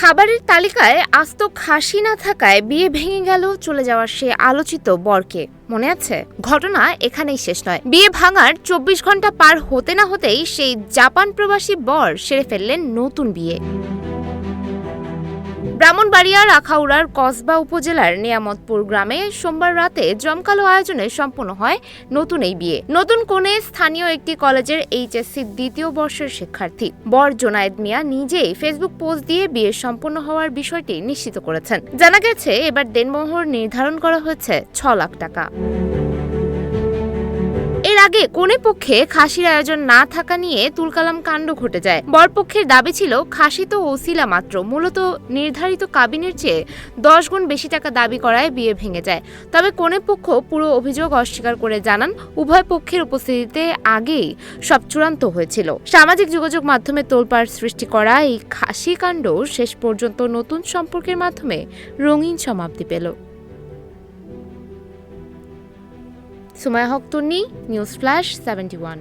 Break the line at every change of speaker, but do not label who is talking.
খাবারের তালিকায় আস্ত খাসি না থাকায় বিয়ে ভেঙে গেল চলে যাওয়ার সে আলোচিত বরকে। মনে আছে? ঘটনা এখানেই শেষ নয়। বিয়ে ভাঙার 24 ঘন্টা পার হতে না হতেই সেই জাপান প্রবাসী বর সেরে ফেললেন নতুন বিয়ে। ব্রাহ্মণবাড়িয়ার আখাউড়ার কসবা উপজেলার নিয়ামতপুর গ্রামে সোমবার রাতে জমকালো আয়োজনে সম্পন্ন হয় নতুন এই বিয়ে। নতুন কনে স্থানীয় একটি কলেজের এইচএসসি দ্বিতীয় বর্ষের শিক্ষার্থী। বর জোনায়েদ মিয়া নিজেই ফেসবুক পোস্ট দিয়ে বিয়ে সম্পন্ন হওয়ার বিষয়টি নিশ্চিত করেছেন। জানা গেছে এবার দেনমোহর নির্ধারণ করা হয়েছে 6 লাখ টাকা। এর আগে কনে পক্ষে খাসির আয়োজন না থাকা নিয়ে তুলকালাম কাণ্ড ঘটে যায়। বরপক্ষের দাবি ছিল খাসি তো ওসিলা মাত্র, মূলত নির্ধারিত কাবিনের চেয়ে 10 গুণ বেশি টাকা দাবি করায় বিয়ে ভেঙে যায়। তবে কনে পক্ষ পুরো অভিযোগ অস্বীকার করে জানান উভয় পক্ষের উপস্থিতিতে আগেই সব চূড়ান্ত হয়েছিল। সামাজিক যোগাযোগ মাধ্যমে তোলপাড় সৃষ্টি করা এই খাসি কাণ্ড শেষ পর্যন্ত নতুন সম্পর্কের মাধ্যমে রঙিন সমাপ্তি পেল। সুমাইয়া হক তন্নি, নিউজ ফ্ল্যাশ 71।